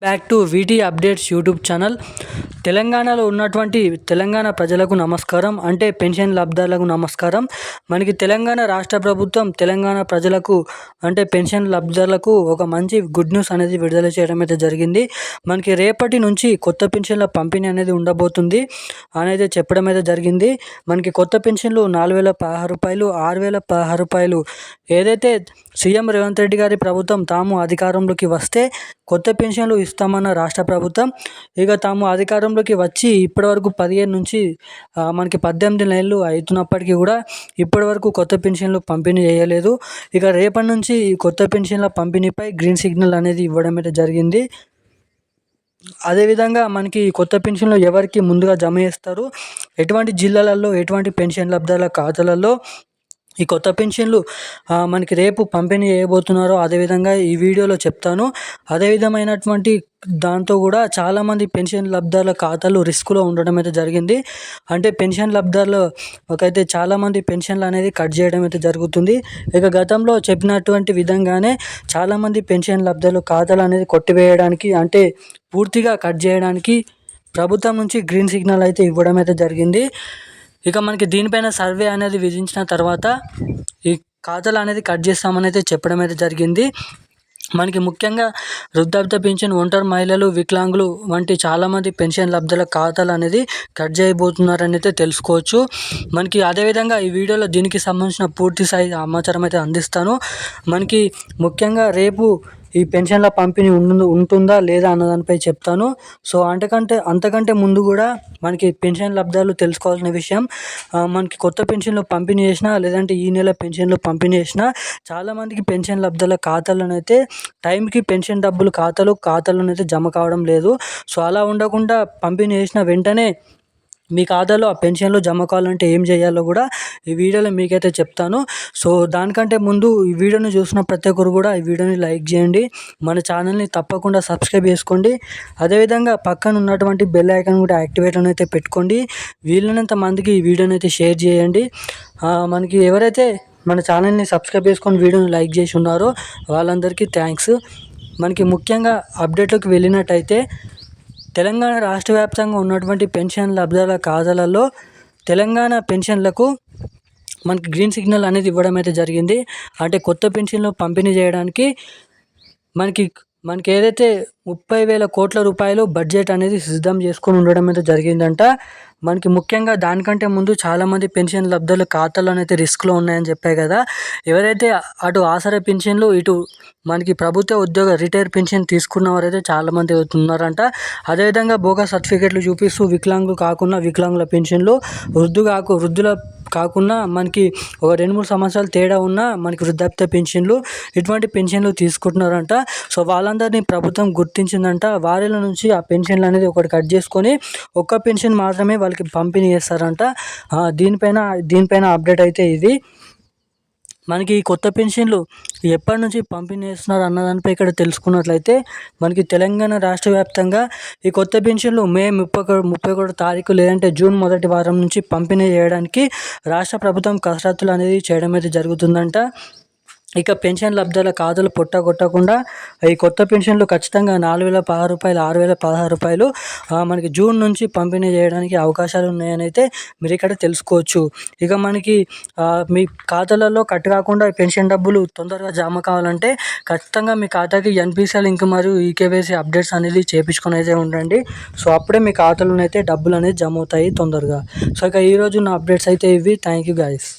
Back to వీటీ updates YouTube channel. తెలంగాణలో ఉన్నటువంటి తెలంగాణ ప్రజలకు నమస్కారం, అంటే పెన్షన్ లబ్ధిదారులకు నమస్కారం. మనకి తెలంగాణ రాష్ట్ర ప్రభుత్వం తెలంగాణ ప్రజలకు అంటే పెన్షన్ లబ్ధిదారులకు ఒక మంచి గుడ్ న్యూస్ అనేది విడుదల చేయడం అయితే జరిగింది. మనకి రేపటి నుంచి కొత్త పెన్షన్ల పంపిణీ అనేది ఉండబోతుంది అనేది చెప్పడం అయితే జరిగింది. మనకి కొత్త పెన్షన్లు 4,016 రూపాయలు, 6,016 రూపాయలు ఏదైతే సీఎం రేవంత్ రెడ్డి గారి ప్రభుత్వం తాము అధికారంలోకి వస్తే కొత్త పెన్షన్లు ఇస్తామన్న రాష్ట్ర ప్రభుత్వం, ఇక తాము అధికారంలోకి వచ్చి ఇప్పటివరకు 15 నుంచి మనకి 18 నెలలు అవుతున్నప్పటికీ కూడా ఇప్పటివరకు కొత్త పెన్షన్లు పంపిణీ చేయలేదు. ఇక రేపటి నుంచి ఈ కొత్త పెన్షన్ల పంపిణీపై గ్రీన్ సిగ్నల్ అనేది ఇవ్వడం అయితే జరిగింది. అదేవిధంగా మనకి కొత్త పెన్షన్లు ఎవరికి ముందుగా జమ చేస్తారు, ఎటువంటి జిల్లాలలో ఎటువంటి పెన్షన్ లబ్ధిదారుల ఖాతాలలో ఈ కొత్త పెన్షన్లు మనకి రేపు పంపిణీ చేయబోతున్నారో అదేవిధంగా ఈ వీడియోలో చెప్తాను. అదే విధమైనటువంటి దాంతో కూడా చాలామంది పెన్షన్ లబ్ధిదారుల ఖాతాలు రిస్క్లో ఉండడం అయితే జరిగింది. అంటే పెన్షన్ లబ్ధిదారులు ఒకైతే చాలామంది పెన్షన్లు అనేది కట్ చేయడం అయితే జరుగుతుంది. ఇక గతంలో చెప్పినటువంటి విధంగానే చాలామంది పెన్షన్ లబ్ధిదారుల ఖాతాలు అనేది కొట్టివేయడానికి, అంటే పూర్తిగా కట్ చేయడానికి ప్రభుత్వం నుంచి గ్రీన్ సిగ్నల్ అయితే ఇవ్వడం అయితే జరిగింది. ఇక మనకి దీనిపైన సర్వే అనేది విధించిన తర్వాత ఈ ఖాతాలు అనేది కట్ చేస్తామని అయితే చెప్పడం అయితే జరిగింది. మనకి ముఖ్యంగా వృద్ధాప్య పింఛన్, ఒంటరి మహిళలు, వికలాంగులు వంటి చాలామంది పెన్షన్ లబ్ధిదారుల ఖాతాలు అనేది కట్ చేయబోతున్నారని అయితే తెలుసుకోవచ్చు. మనకి అదేవిధంగా ఈ వీడియోలో దీనికి సంబంధించిన పూర్తి స్థాయి సమాచారం అయితే అందిస్తాను. మనకి ముఖ్యంగా రేపు ఈ పెన్షన్ల పంపిణీ ఉంటుందా లేదా అన్న దానిపై చెప్తాను. సో అంతకంటే ముందు కూడా మనకి పెన్షన్ లబ్ధిదారులు తెలుసుకోవాల్సిన విషయం, మనకి కొత్త పెన్షన్లు పంపిణీ చేసినా లేదంటే ఈ నెల పెన్షన్లు పంపిణీ చేసినా చాలామందికి పెన్షన్ లబ్ధిదారుల ఖాతాలోనైతే టైంకి పెన్షన్ డబ్బులు ఖాతాలోనైతే జమ కావడం లేదు. సో అలా ఉండకుండా పంపిణీ చేసిన వెంటనే మీ ఖాతాలో ఆ పెన్షన్లు జమ కావాలంటే ఏం చేయాలో కూడా ఈ వీడియోలో మీకైతే చెప్తాను. సో దానికంటే ముందు ఈ వీడియోని చూసిన ప్రతి ఒక్కరు కూడా ఈ వీడియోని లైక్ చేయండి, మన ఛానల్ని తప్పకుండా సబ్స్క్రైబ్ చేసుకోండి. అదేవిధంగా పక్కన ఉన్నటువంటి బెల్ ఐకాన్ కూడా యాక్టివేట్ అయితే పెట్టుకోండి. వీలైనంత మందికి ఈ వీడియోని అయితే షేర్ చేయండి. మనకి ఎవరైతే మన ఛానల్ని సబ్స్క్రైబ్ చేసుకొని వీడియోని లైక్ చేసి ఉన్నారో వాళ్ళందరికీ థ్యాంక్స్. మనకి ముఖ్యంగా అప్డేట్లోకి వెళ్ళినట్టయితే తెలంగాణ రాష్ట్ర వ్యాప్తంగా ఉన్నటువంటి పెన్షన్ లబ్ధిదారుల ఖాతాలలో తెలంగాణ పెన్షన్లకు మనకి గ్రీన్ సిగ్నల్ అనేది ఇవ్వడం అయితే జరిగింది. అంటే కొత్త పెన్షన్లు పంపిణీ చేయడానికి మనకి ఏదైతే 30,000 కోట్ల రూపాయలు బడ్జెట్ అనేది సిద్ధం చేసుకొని ఉండడం అయితే జరిగిందంట. మనకి ముఖ్యంగా దానికంటే ముందు చాలామంది పెన్షన్ లబ్ధిదారుల ఖాతాలోనైతే రిస్క్లో ఉన్నాయని చెప్పాయి కదా. ఎవరైతే అటు ఆసరా పెన్షన్లు, ఇటు మనకి ప్రభుత్వ ఉద్యోగ రిటైర్ పెన్షన్ తీసుకున్న వారైతే చాలామంది ఉన్నారంట. అదేవిధంగా బోగస్ సర్టిఫికేట్లు చూపిస్తూ వికలాంగుల పెన్షన్లు, వృద్ధుల కాకుండా మనకి ఒక 2-3 సంవత్సరాలు తేడా ఉన్న మనకి వృద్ధాప్య పెన్షన్లు, ఇటువంటి పెన్షన్లు తీసుకుంటున్నారంట. సో వాళ్ళందరినీ ప్రభుత్వం గుర్తించిందంట. వారిలో నుంచి ఆ పెన్షన్లు అనేది ఒకటి కట్ చేసుకొని ఒక్క పెన్షన్ మాత్రమే వాళ్ళకి పంపిణీ చేస్తారంట. దీనిపైన అప్డేట్ అయితే ఇది. మనకి ఈ కొత్త పెన్షన్లు ఎప్పటి నుంచి పంపిణీ చేస్తున్నారు అన్నదానిపై ఇక్కడ తెలుసుకున్నట్లయితే మనకి తెలంగాణ రాష్ట్ర వ్యాప్తంగా ఈ కొత్త పెన్షన్లు మే 31 తారీఖు లేదంటే జూన్ మొదటి వారం నుంచి పంపిణీ చేయడానికి రాష్ట్ర ప్రభుత్వం కసరత్తులు అనేది చేయడం అయితే జరుగుతుందంట. ఇక పెన్షన్ లబ్ధిదారుల ఖాతాలు కొట్టకుండా ఈ కొత్త పెన్షన్లు ఖచ్చితంగా 4,016 రూపాయలు, 6,016 రూపాయలు మనకి జూన్ నుంచి పంపిణీ చేయడానికి అవకాశాలు ఉన్నాయని అయితే మీరు ఇక్కడ తెలుసుకోవచ్చు. ఇక మనకి మీ ఖాతాలలో కట్ కాకుండా పెన్షన్ డబ్బులు తొందరగా జమ కావాలంటే ఖచ్చితంగా మీ ఖాతాకి ఎన్పిసిఐ లింక్ మరియు ఈకేవైసీ అప్డేట్స్ అనేది చేయించుకొని అయితే ఉండండి. సో అప్పుడే మీ ఖాతాలోనైతే డబ్బులు అనేది జమ అవుతాయి తొందరగా. సో ఇక ఈరోజు నా అప్డేట్స్ అయితే ఇవి. Thank you guys.